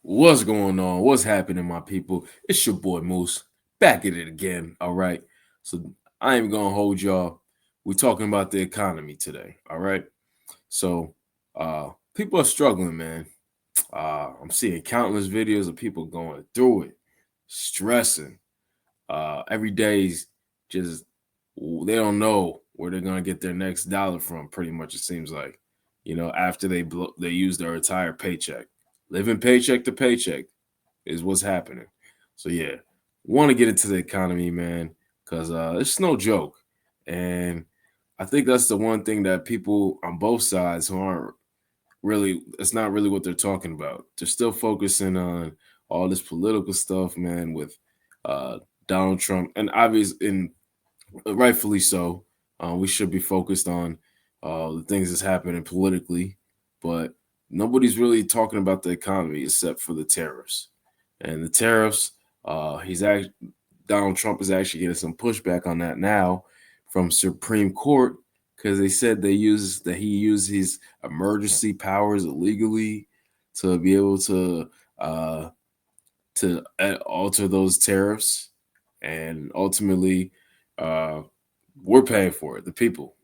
What's going on? What's happening, my people? It's your boy Moose back at it again. All right. So I ain't gonna hold y'all. We're talking about the economy today. All right. So people are struggling, man. I'm seeing countless videos of people going through it, stressing. Every day's just they don't know where they're gonna get their next dollar from. Pretty much, it seems like, after they use their entire paycheck, living paycheck to paycheck is what's happening. So yeah, want to get into the economy, man, because it's no joke, and I think that's the one thing that people on both sides who aren't really, it's not really what they're talking about. They're still focusing on all this political stuff, man, with uh, Donald Trump, and obviously, and rightfully so. We should be focused on the things that's happening politically, but nobody's really talking about the economy except for the tariffs. And the tariffs, he's actually Donald Trump is actually getting some pushback on that now from Supreme Court because they said he used his emergency powers illegally to be able uh, to alter those tariffs, and ultimately, uh, we're paying for it. The people,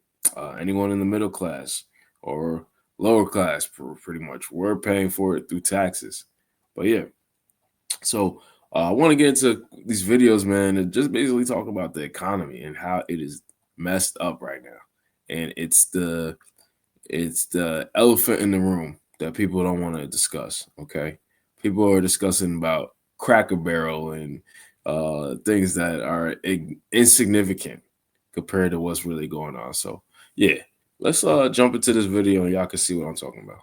anyone in the middle class or lower class, pretty much, we're paying for it through taxes. But yeah, so I want to get into these videos, man, and just basically talk about the economy and how it is messed up right now. And it's the elephant in the room that people don't want to discuss. Okay, people are discussing about Cracker Barrel and things that are insignificant compared to what's really going on. So yeah, let's jump into this video and y'all can see what I'm talking about.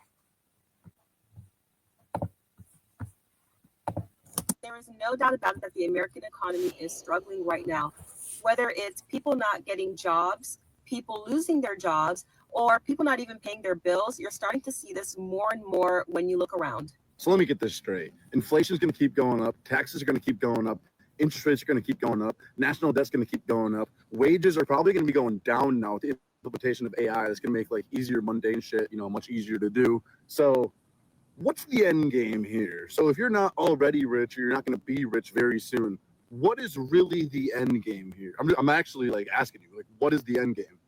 There is no doubt about it that the American economy is struggling right now, whether it's people not getting jobs, people losing their jobs, or people not even paying their bills. You're starting to see this more and more when you look around. So let me get this straight. Inflation is going to keep going up. Taxes are going to keep going up. Interest rates are going to keep going up. National debt's going to keep going up. Wages are probably going to be going down now with the implementation of AI. That's going to make like easier mundane shit, much easier to do. So what's the end game here? So if you're not already rich or you're not going to be rich very soon, what is really the end game here? I'm actually like asking you, like, what is the end game?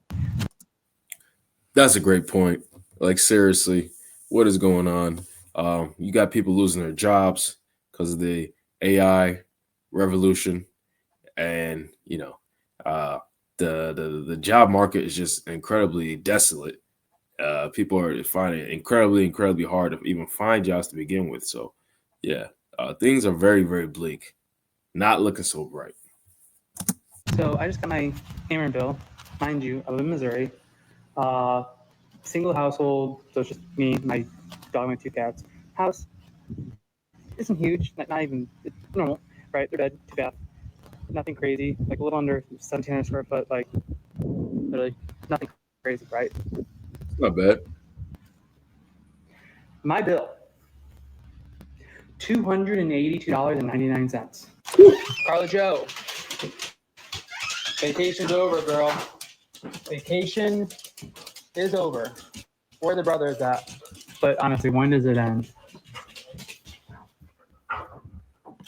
That's a great point. Like seriously, what is going on? You got people losing their jobs because of the AI revolution, and uh, the job market is just incredibly desolate. People are finding it incredibly hard to even find jobs to begin with. So, yeah, things are very bleak. Not looking so bright. So I just got my Ameren bill. Mind you, I live in Missouri. Uh, Single household, so it's just me, my dog, and my two cats. House isn't huge, not even, it's normal, right? They're bed, two bath, nothing crazy, like a little under 1,700 square foot, like literally nothing crazy, right? Not bad. My bill, $282.99. Carla Joe, vacation's over, girl. Vacation is over. Where the brother is at. But honestly, when does it end?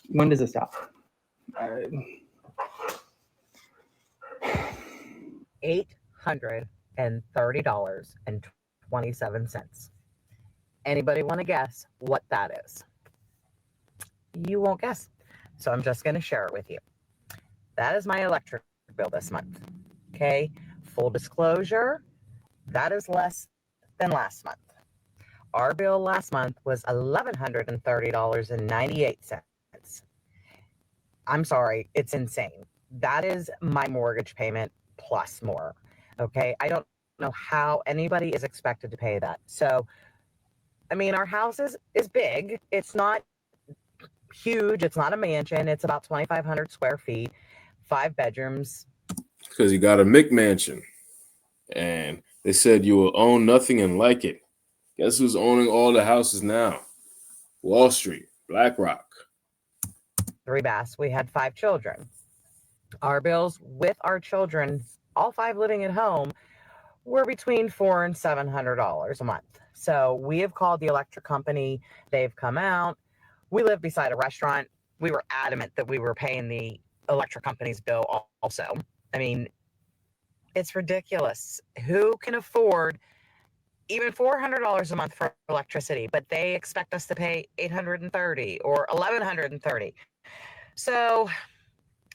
When does it stop? $830.27. Anybody want to guess what that is? You won't guess. So I'm just going to share it with you. That is my electric bill this month. Okay. Full disclosure, that is less than last month. Our bill last month was $1,130.98. I'm sorry, it's insane. That is my mortgage payment plus more. Okay. I don't know how anybody is expected to pay that. So, I mean, our house is big. It's not huge. It's not a mansion. It's about 2,500 square feet, 5 bedrooms. Because you got a McMansion, and they said you will own nothing and like it. Guess who's owning all the houses now? Wall Street, BlackRock. 3 baths. We had 5 children. Our bills with our children, all 5 living at home, were between $400 and $700 a month. So we have called the electric company. They've come out. We live beside a restaurant. We were adamant that we were paying the electric company's bill also. I mean, it's ridiculous. Who can afford even $400 a month for electricity, but they expect us to pay $830 or $1,130. So,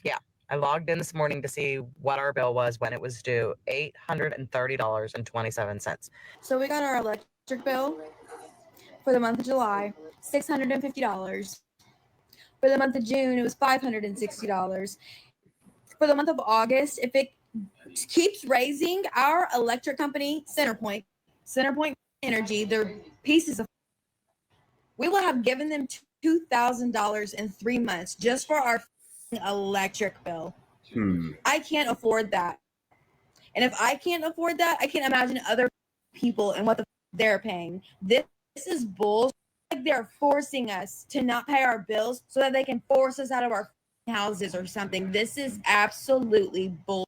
yeah, I logged in this morning to see what our bill was when it was due, $830.27. So we got our electric bill for the month of July, $650. For the month of June, it was $560. For the month of August, if it keeps raising, our electric company, CenterPoint Energy, their pieces of, we will have given them $2,000 in 3 months just for our electric bill. I can't afford that. And if I can't afford that, I can't imagine other people and what they're paying. This is bullshit. Like they're forcing us to not pay our bills so that they can force us out of our houses or something. This is absolutely bull.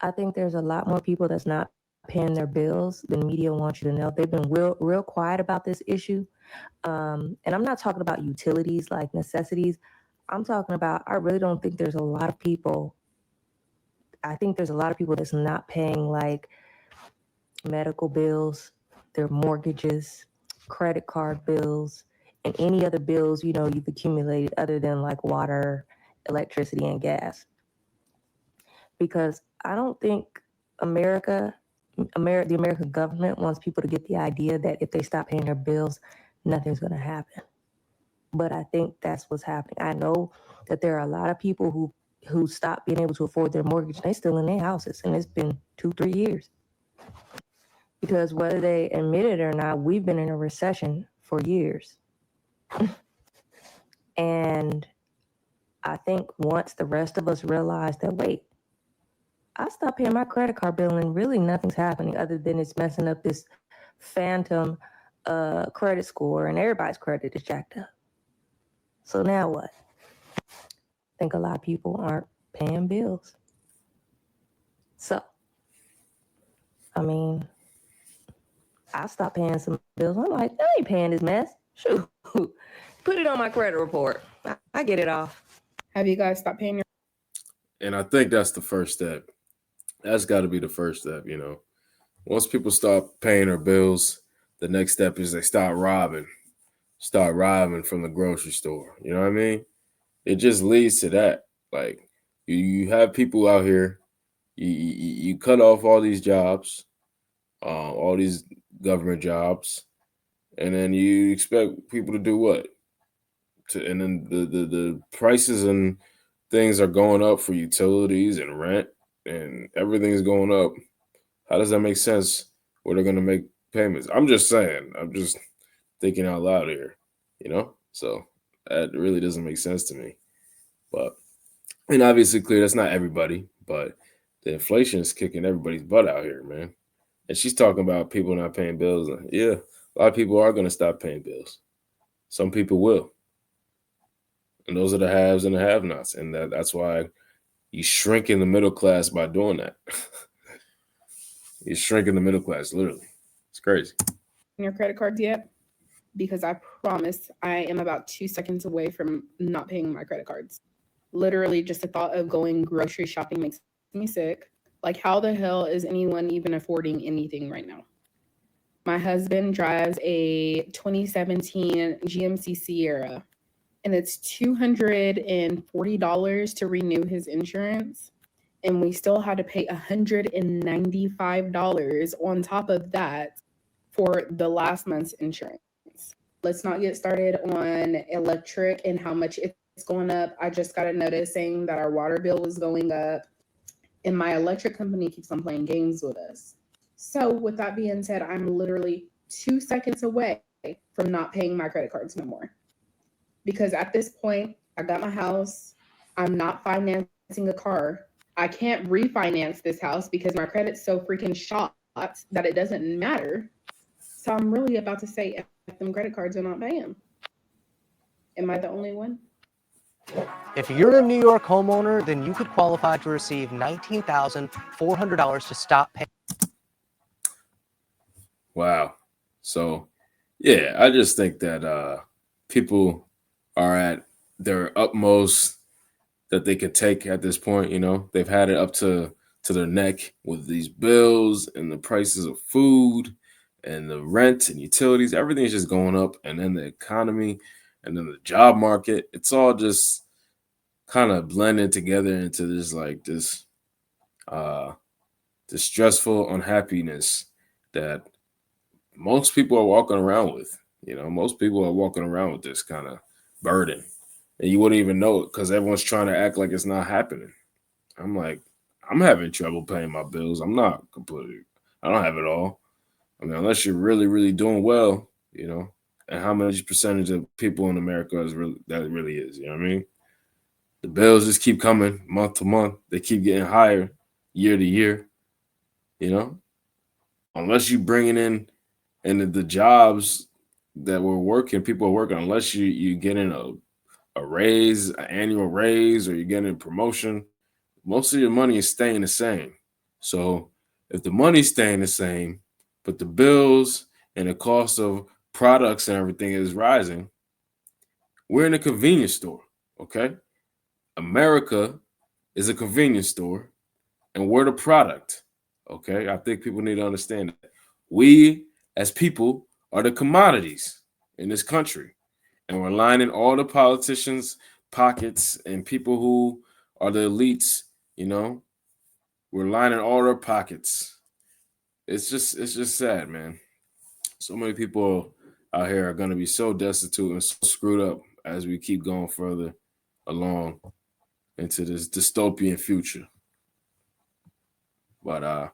I think there's a lot more people that's not paying their bills than media wants you to know. They've been real quiet about this issue. And I'm not talking about utilities like necessities. I'm talking about, I really don't think there's a lot of people. I think there's a lot of people that's not paying like medical bills, their mortgages, credit card bills, and any other bills, you know, you've accumulated other than like water, electricity, and gas. Because I don't think the American government wants people to get the idea that if they stop paying their bills, nothing's going to happen. But I think that's what's happening. I know that there are a lot of people who stopped being able to afford their mortgage, and they're still in their houses, and it's been 2-3 years. Because whether they admit it or not, we've been in a recession for years. And I think once the rest of us realize that, wait, I stopped paying my credit card bill and really nothing's happening other than it's messing up this phantom credit score and everybody's credit is jacked up. So now what? I think a lot of people aren't paying bills. So, I mean, I stopped paying some bills. I'm like, I ain't paying this mess. Shoot, put it on my credit report. I get it off. Have you guys stopped paying your? And I think that's the first step. That's got to be the first step, you know. Once people start paying their bills, the next step is they start robbing from the grocery store. You know what I mean? It just leads to that. Like you have people out here, you cut off all these jobs, all these government jobs, and then you expect people to do what? And then the prices and things are going up for utilities and rent, and everything's going up. How does that make sense where they're going to make payments? I'm just saying. I'm just thinking out loud here, you know? So that really doesn't make sense to me. But, and obviously clear, that's not everybody, but the inflation is kicking everybody's butt out here, man. And she's talking about people not paying bills. Yeah, a lot of people are going to stop paying bills. Some people will. And those are the haves and the have-nots. And that's why you shrink in the middle class by doing that. You shrink in the middle class, literally. It's crazy. Your credit cards yet? Because I promise I am about 2 seconds away from not paying my credit cards. Literally, just the thought of going grocery shopping makes me sick. Like, how the hell is anyone even affording anything right now? My husband drives a 2017 GMC Sierra, and it's $240 to renew his insurance. And we still had to pay $195 on top of that for the last month's insurance. Let's not get started on electric and how much it's going up. I just got a notice saying that our water bill is going up, and my electric company keeps on playing games with us. So with that being said, I'm literally 2 seconds away from not paying my credit cards no more. Because at this point, I got my house. I'm not financing a car. I can't refinance this house because my credit's so freaking shot that it doesn't matter. So I'm really about to say, if them credit cards are not paying. Am I the only one? If you're a New York homeowner, then you could qualify to receive $19,400 to stop paying. Wow. So, yeah, I just think that people are at their utmost that they could take at this point. You know, they've had it up to their neck with these bills and the prices of food and the rent and utilities. Everything's just going up, and then the economy and then the job market. It's all just kind of blended together into this this stressful unhappiness that most people are walking around with. You know, most people are walking around with this kind of burden, and you wouldn't even know it because everyone's trying to act like it's not happening. I'm like, I'm having trouble paying my bills. I don't have it all. I mean, unless you're really, really doing well, you know, and how much percentage of people in America that really is, you know what I mean? The bills just keep coming month to month. They keep getting higher year to year, you know? Unless you bringing in the jobs that we're working, people are working, unless you getting a raise, an annual raise, or you're getting a promotion, most of your money is staying the same. So if the money's staying the same, but the bills and the cost of products and everything is rising, we're in a convenience store, okay? America is a convenience store, and we're the product, okay? I think people need to understand that. We, as people, are the commodities in this country, and we're lining all the politicians' pockets and people who are the elites, you know? We're lining all their pockets. It's just sad, man. So many people out here are going to be so destitute and so screwed up as we keep going further along into this dystopian future. But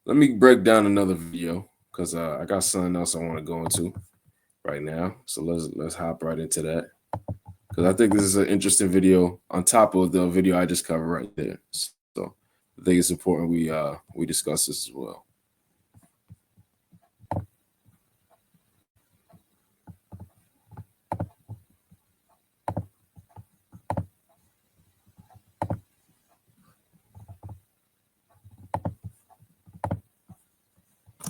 let me break down another video because I got something else I want to go into right now. So let's hop right into that because I think this is an interesting video on top of the video I just covered right there. So I think it's important we discuss this as well.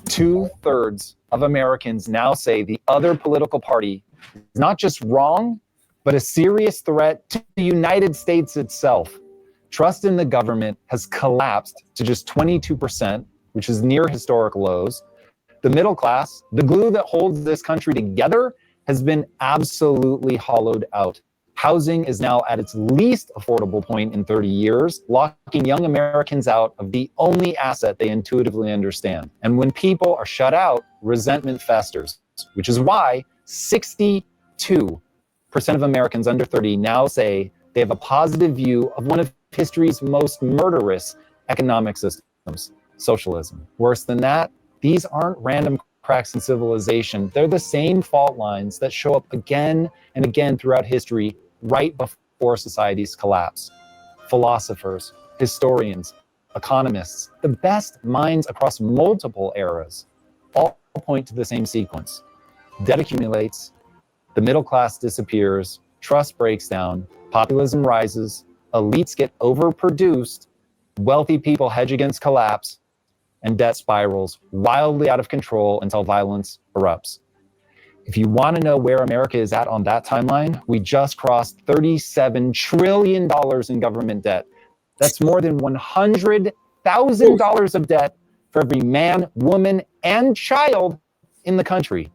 Two-thirds of Americans now say the other political party is not just wrong, but a serious threat to the United States itself. Trust in the government has collapsed to just 22%, which is near historic lows. The middle class, the glue that holds this country together, has been absolutely hollowed out. Housing is now at its least affordable point in 30 years, locking young Americans out of the only asset they intuitively understand. And when people are shut out, resentment festers, which is why 62% of Americans under 30 now say they have a positive view of one of history's most murderous economic systems, socialism. Worse than that, these aren't random cracks in civilization. They're the same fault lines that show up again and again throughout history right before societies collapse. Philosophers, historians, economists, the best minds across multiple eras all point to the same sequence. Debt accumulates, the middle class disappears, trust breaks down, populism rises, elites get overproduced, wealthy people hedge against collapse, and debt spirals wildly out of control until violence erupts. If you want to know where America is at on that timeline, we just crossed $37 trillion in government debt. That's more than $100,000 of debt for every man, woman, and child in the country.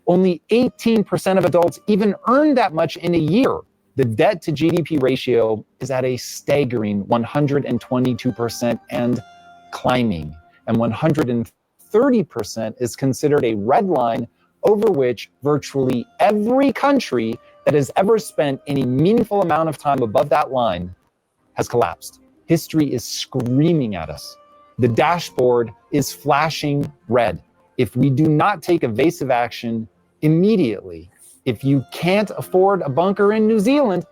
Only 18% of adults even earn that much in a year. The debt to GDP ratio is at a staggering 122% and climbing. And 130% is considered a red line over which virtually every country that has ever spent any meaningful amount of time above that line has collapsed. History is screaming at us. The dashboard is flashing red. If we do not take evasive action immediately, if you can't afford a bunker in New Zealand,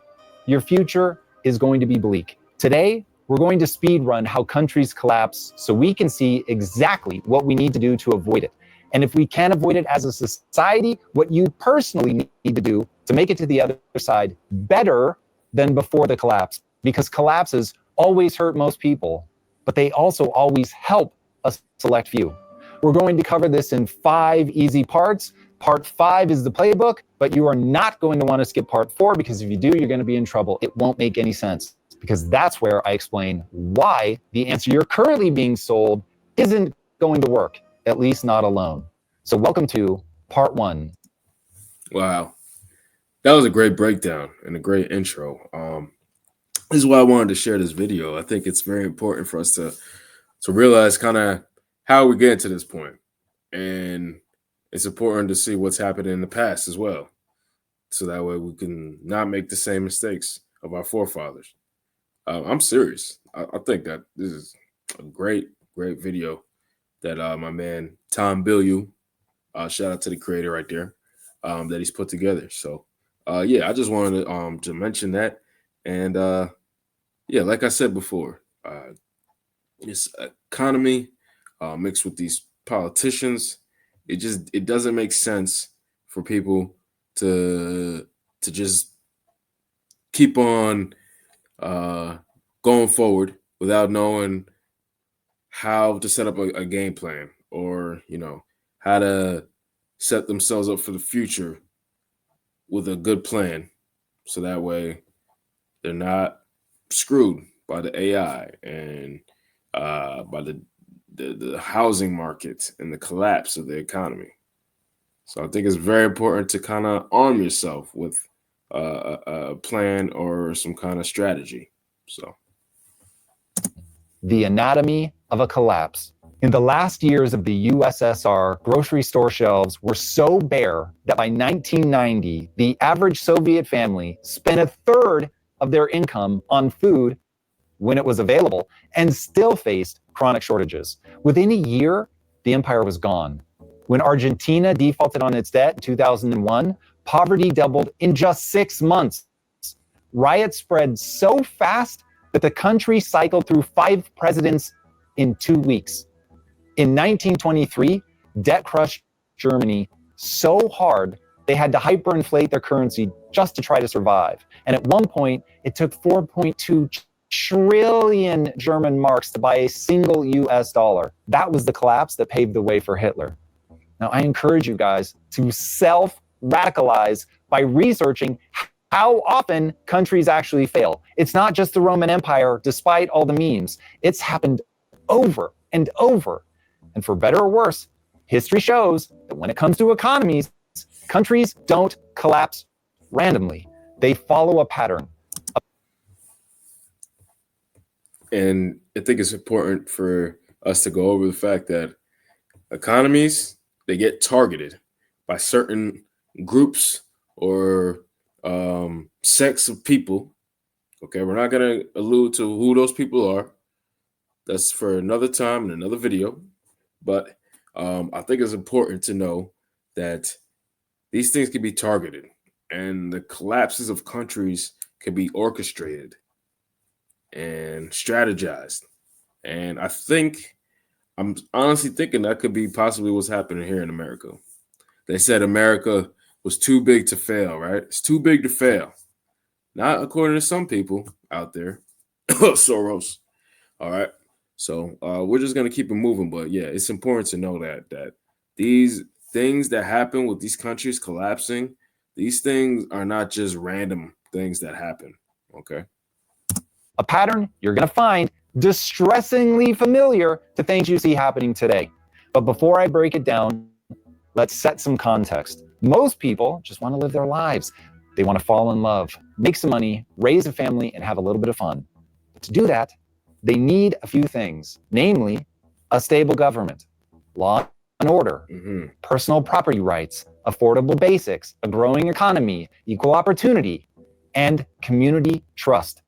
your future is going to be bleak. Today, we're going to speed run how countries collapse so we can see exactly what we need to do to avoid it. And if we can't avoid it as a society, what you personally need to do to make it to the other side better than before the collapse. Because collapses always hurt most people, but they also always help a select few. We're going to cover this in 5 easy parts. Part 5 is the playbook, but you are not going to want to skip part 4, because if you do, you're going to be in trouble. It won't make any sense, because that's where I explain why the answer you're currently being sold isn't going to work, at least not alone. So welcome to part 1. Wow. That was a great breakdown and a great intro. This is why I wanted to share this video. I think it's very important for us to realize kind of how we get to this point. And it's important to see what's happened in the past as well. So that way we can not make the same mistakes of our forefathers. I'm serious. I think that this is a great video that my man Tom Bilyeu, shout out to the creator right there, that he's put together. So yeah, I just wanted to mention that. And yeah, like I said before, this economy mixed with these politicians, it doesn't make sense for people to just keep on going forward without knowing how to set up a game plan, or how to set themselves up for the future with a good plan, so that way they're not screwed by the AI and by the housing market and the collapse of the economy. So I think it's very important to kind of arm yourself with a plan or some kind of strategy. So the anatomy of a collapse. In the last years of the USSR, grocery store shelves were so bare that by 1990, the average Soviet family spent a third of their income on food when it was available, and still faced chronic shortages. Within a year, the empire was gone. When Argentina defaulted on its debt in 2001, poverty doubled in just 6 months. Riots spread so fast that the country cycled through 5 presidents in 2 weeks. In 1923, debt crushed Germany so hard they had to hyperinflate their currency just to try to survive. And at one point, it took 4.2 trillion German marks to buy a single US dollar. That was the collapse that paved the way for Hitler. Now, I encourage you guys to self-radicalize by researching how often countries actually fail. It's not just the Roman Empire, despite all the memes. It's happened over and over. And for better or worse, history shows that when it comes to economies, countries don't collapse randomly. They follow a pattern. And I think it's important for us to go over the fact that economies, they get targeted by certain groups or sects of people. Okay, we're not going to allude to who those people are. That's for another time in another video. But I think it's important to know that these things can be targeted, and the collapses of countries can be orchestrated and strategized. And I'm honestly thinking that could be possibly what's happening here in America. They said America was too big to fail, right? It's too big to fail. Not according to some people out there. Soros. All right. So we're just going to keep it moving. But yeah, it's important to know that these things that happen with these countries collapsing, these things are not just random things that happen. Okay. A pattern you're going to find distressingly familiar to things you see happening today. But before I break it down, let's set some context. Most people just want to live their lives. They want to fall in love, make some money, raise a family, and have a little bit of fun. But to do that, they need a few things, namely a stable government, law and order, personal property rights, affordable basics, a growing economy, equal opportunity, and community trust.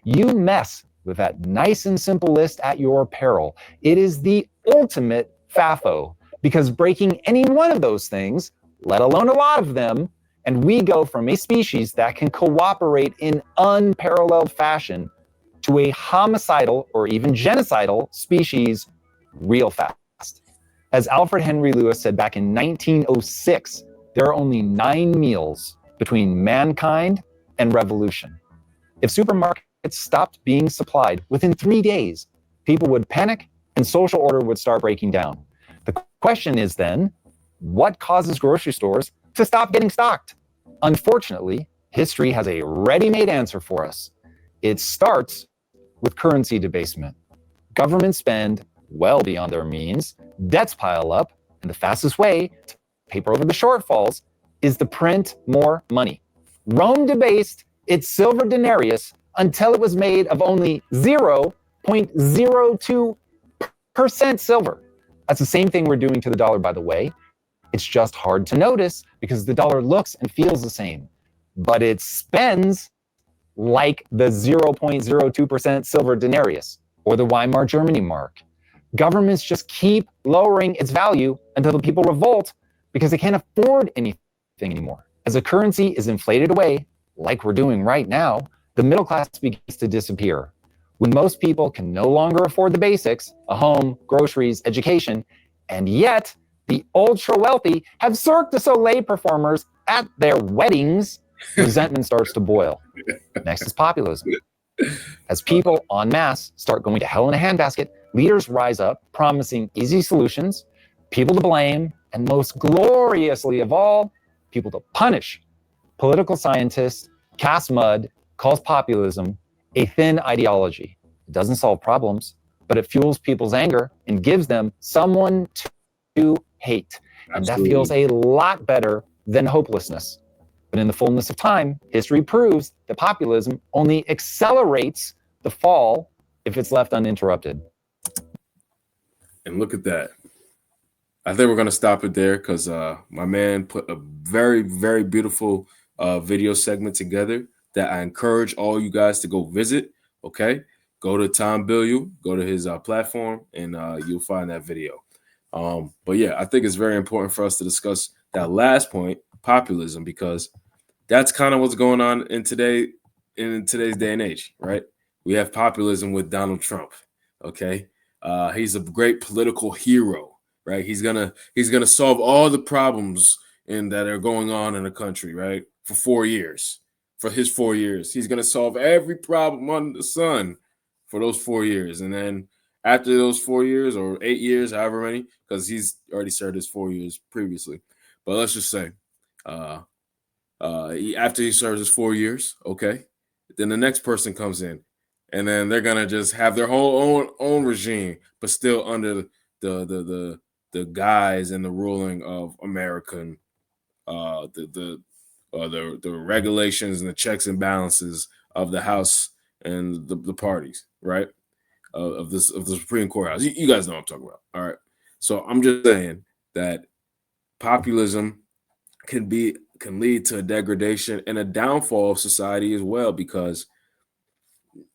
You mess with that nice and simple list at your peril. It is the ultimate FAFO, because breaking any one of those things, let alone a lot of them, and we go from a species that can cooperate in unparalleled fashion to a homicidal or even genocidal species real fast. As Alfred Henry Lewis said back in 1906, there are only 9 meals between mankind and revolution. If supermarkets stopped being supplied within 3 days, people would panic and social order would start breaking down. The question is then, What causes grocery stores to stop getting stocked? Unfortunately, history has a ready-made answer for us. It starts with currency debasement. Governments spend well beyond their means, debts pile up, and the fastest way to paper over the shortfalls is to print more money. Rome debased its silver denarius until it was made of only 0.02% silver. That's the same thing we're doing to the dollar, by the way. It's just hard to notice because the dollar looks and feels the same, but it spends like the 0.02% silver denarius or the Weimar Germany mark. Governments just keep lowering its value until the people revolt because they can't afford anything anymore. As a currency is inflated away, like we're doing right now, the middle class begins to disappear. When most people can no longer afford the basics, a home, groceries, education, and yet the ultra wealthy have Cirque du Soleil performers at their weddings, resentment starts to boil. Next is populism. As people en masse start going to hell in a handbasket, leaders rise up promising easy solutions, people to blame, and most gloriously of all, people to punish. Political scientists cast mud, calls populism a thin ideology. It doesn't solve problems, but it fuels people's anger and gives them someone to hate. And that feels a lot better than hopelessness. But in the fullness of time, history proves that populism only accelerates the fall if it's left uninterrupted. And look at that. I think we're going to stop it there because my man put a very, very beautiful video segment together that I encourage all you guys to go visit. Okay. Go to Tom Bilyeu, go to his platform, and you'll find that video. But yeah, I think it's very important for us to discuss that last point, populism, because that's kind of what's going on in today's day and age, right? We have populism with Donald Trump. Okay. He's a great political hero, right? He's gonna solve all the problems that are going on in the country, right? For 4 years. For his 4 years. He's gonna solve every problem under the sun for those 4 years. And then after those 4 years or 8 years, however many, because he's already served his 4 years previously. But let's just say after he serves his 4 years, okay, then the next person comes in, and then they're gonna just have their whole own regime, but still under the guise and the ruling of American the regulations and the checks and balances of the House and the parties, right? Of the Supreme Court House. You guys know what I'm talking about. All right. So I'm just saying that populism can lead to a degradation and a downfall of society as well, because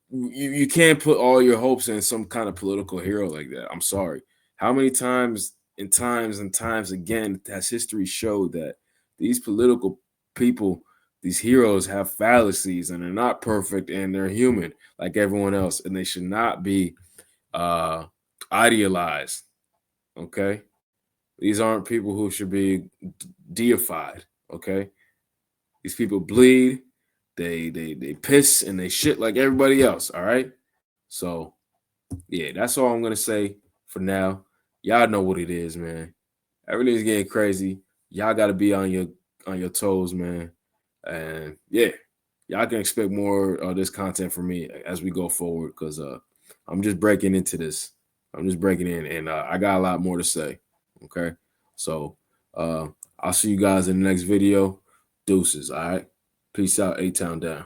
you can't put all your hopes in some kind of political hero like that. I'm sorry. How many times and times again has history showed that these political people, these heroes, have fallacies and they're not perfect and they're human like everyone else, and they should not be idealized. Okay, these aren't people who should be deified. Okay, these people bleed, they piss and they shit like everybody else. All right, so yeah, that's all I'm gonna say for now. Y'all know what it is, man. Everything's getting crazy. Y'all got to be on your toes, man. And yeah, y'all can expect more of this content from me as we go forward, because I'm just breaking into this. I'm just breaking in, and I got a lot more to say. Okay, so I'll see you guys in the next video. Deuces. All right, peace out. A-Town down.